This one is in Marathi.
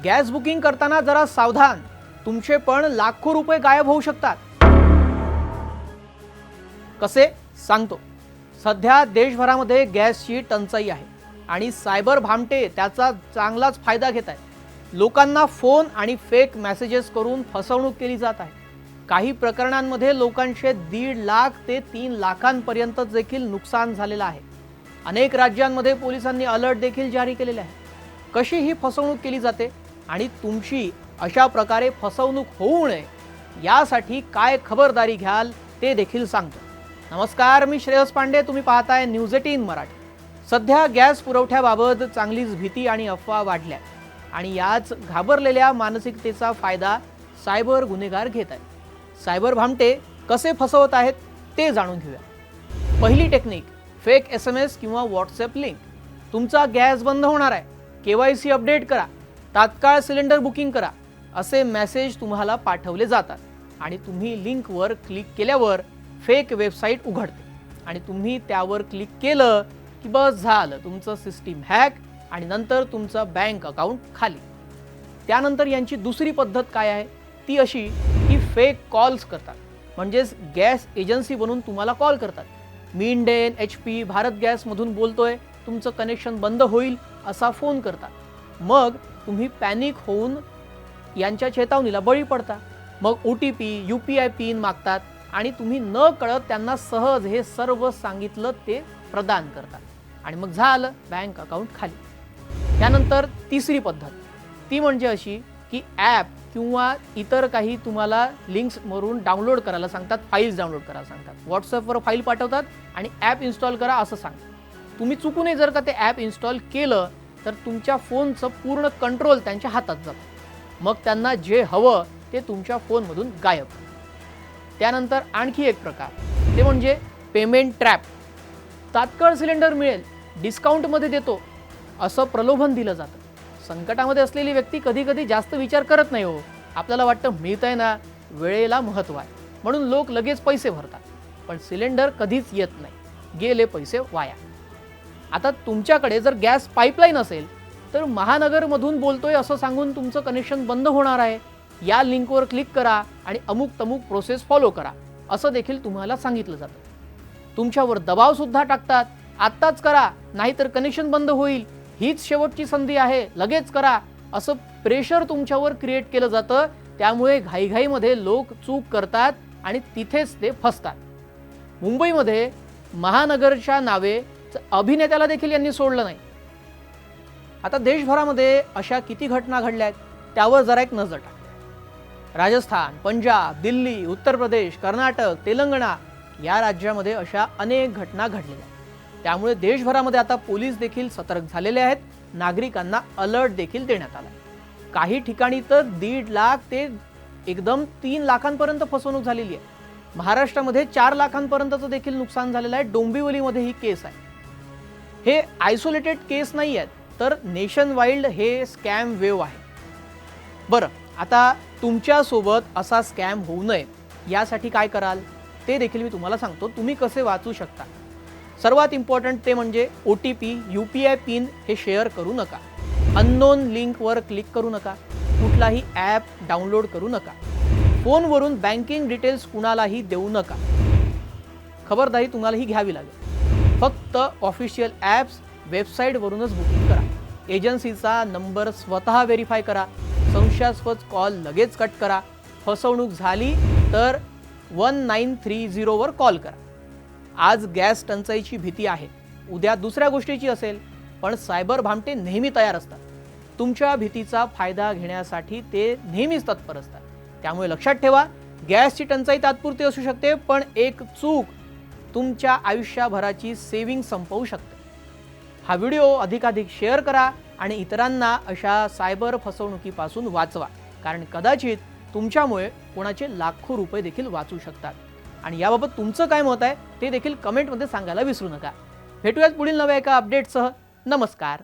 गॅस बुकिंग करताना जरा सावधान, तुमचे पण लाखो रुपये गायब होऊ शकतात। कसे सांगतो। सध्या देशभरामध्ये गॅसची टंचाई आहे आणि सायबर भामटे त्याचा चांगलाच फायदा घेत आहेत। लोकांना फोन आणि फेक मेसेजेस करून फसवणूक केली जात आहे। काही प्रकरणांमध्ये लोकांचे 1.5 लाख ते 3 लाखांपर्यंत देखील नुकसान झालेलं आहे। अनेक राज्यांमध्ये पोलिसांनी अलर्ट देखील जारी केलेले आहे। कशी ही फसवणूक केली जाते आणि तुमची अशा प्रकारे फसवणूक होऊ नये यासाठी काय खबरदारी घ्याल ते देखील सांगतो। नमस्कार, मी श्रेयस पांडे, तुम्ही पाहताय न्यूज 18 मराठी। सध्या गॅस पुरवठ्याबाबत चांगलीच भीती आणि अफवा वाढल्या आणि याच घाबरलेल्या मानसिकतेचा फायदा सायबर गुन्हेगार घेत आहेत। सायबर भामटे कसे फसवत आहेत ते जाणून घेऊया। पहिली टेक्निक, फेक SMS किंवा व्हॉट्सअप लिंक। तुमचा गॅस बंद होणार आहे, KYC अपडेट करा, तात्काळ सिलेंडर बुकिंग करा असे मेसेज तुम्हाला पाठवले जातात आणि तुम्ही लिंकवर क्लिक केल्यावर फेक वेबसाईट उघडते आणि तुम्ही त्यावर क्लिक केलं की बस झालं, तुमचं सिस्टीम हॅक आणि नंतर तुमचं बँक अकाउंट खाली। त्यानंतर यांची दुसरी पद्धत काय आहे ती अशी की फेक कॉल्स करतात, म्हणजेच गॅस एजन्सी बनून तुम्हाला कॉल करतात। मी इंडेन, HP, भारत गॅस मधून बोलतोय, तुमचं कनेक्शन बंद होईल असा फोन करतात। मग तुम्ही पॅनिक होऊन यांच्या चेतावणीला बळी पडता। मग OTP, UPI पिन मागतात आणि तुम्ही न कळत त्यांना सहज हे सर्व सांगितलं ते प्रदान करतात आणि मग झालं, बँक अकाउंट खाली। त्यानंतर तिसरी पद्धत ती म्हणजे अशी की ॲप किंवा इतर काही तुम्हाला लिंक्स वरून डाउनलोड करायला सांगतात, फाईल्स डाउनलोड करायला सांगतात। व्हॉट्सअपवर फाईल पाठवतात आणि ॲप इन्स्टॉल करा असं सांगतात। तुम्ही चुकूनही जर का ते ॲप इन्स्टॉल केलं तर तुमच्या फोनचं पूर्ण कंट्रोल त्यांच्या हातात जातं। मग त्यांना जे हवं ते तुमच्या फोनमधून गायब। त्यानंतर आणखी एक प्रकार ते म्हणजे पेमेंट ट्रॅप। तात्काळ सिलेंडर मिळेल, डिस्काउंटमध्ये देतो असं प्रलोभन दिलं जातं। संकटामध्ये असलेली व्यक्ती कधी कधी जास्त विचार करत नाही हो। आपल्याला वाटतं मिळतंय ना, वेळेला महत्त्व आहे म्हणून लोक लगेच पैसे भरतात, पण सिलेंडर कधीच येत नाही, गेले पैसे वाया। आता तुमच्याकडे जर गॅस पाईपलाईन असेल तर महानगरमधून बोलतोय असं सांगून तुमचं कनेक्शन बंद होणार आहे, या लिंकवर क्लिक करा आणि अमुक तमुक प्रोसेस फॉलो करा असं देखील तुम्हाला सांगितलं जातं। तुमच्यावर दबाव सुद्धा टाकतात, आत्ताच करा नाहीतर कनेक्शन बंद होईल, हीच शेवटची संधी आहे, लगेच करा असं प्रेशर तुमच्यावर क्रिएट केलं जातं। त्यामुळे घाईघाईमध्ये लोक चूक करतात आणि तिथेच ते फसतात। मुंबईमध्ये महानगरच्या नावे अभिनेत्याला देखील यांनी सोडलं नाही। आता देशभरामध्ये अशा किती घटना घडल्या आहेत त्यावर जरा एक नजर टाकूया। राजस्थान, पंजाब, दिल्ली, उत्तर प्रदेश, कर्नाटक, तेलंगणा या राज्यामध्ये अशा अनेक घटना घडलेल्या आहेत। त्यामुळे देशभरामध्ये आता पोलीस देखील सतर्क झालेले आहेत, नागरिकांना अलर्ट देखील देण्यात आला। काही ठिकाणी तर 1.5 लाख ते एकदम 3 लाखांपर्यंत फसवणूक झालेली आहे। महाराष्ट्रामध्ये 4 लाखांपर्यंतचं देखील नुकसान झालेलं आहे। डोंबिवलीमध्ये ही केस आहे। हे आयसोलेटेड केस नाही आहेत, तर नेशन वाईड हे स्कॅम वेव्ह आहे। बरं, आता तुमच्यासोबत असा स्कॅम होऊ नये यासाठी काय कराल ते देखील मी तुम्हाला सांगतो। तुम्ही कसे वाचू शकता। सर्वात इम्पॉर्टंट ते म्हणजे OTP, UPI पिन हे शेअर करू नका, अननोन लिंकवर क्लिक करू नका, कुठलाही ॲप डाउनलोड करू नका, फोनवरून बँकिंग डिटेल्स कुणालाही देऊ नका। खबरदारी तुम्हाला ही घ्यावी लागेल। फक्त ऑफिशियल ॲप्स, वेबसाईटवरूनच बुकिंग करा। एजन्सीचा नंबर स्वतः व्हेरीफाय करा। संशयास्पद कॉल लगेच कट करा। फसवणूक झाली तर 1930 वर कॉल करा। आज गॅस टंचाईची भीती आहे, उद्या दुसऱ्या गोष्टीची असेल, पण सायबर भामटे नेहमी तयार असतात। तुमच्या भीतीचा फायदा घेण्यासाठी ते नेहमीच तत्पर असतात। त्यामुळे लक्षात ठेवा, गॅसची टंचाई तात्पुरती असू शकते, पण एक चूक तुमच्या आयुष्यभराची सेव्हिंग संपवू शकते। हा व्हिडिओ अधिकाधिक शेअर करा आणि इतरांना अशा सायबर फसवणुकीपासून वाचवा, कारण कदाचित तुमच्यामुळे कोणाचे लाखो रुपये देखील वाचू शकतात। आणि याबाबत तुमचं काय मत आहे ते देखील कमेंटमध्ये सांगायला विसरू नका। भेटूयात पुढील नव्या एका अपडेटसह। नमस्कार।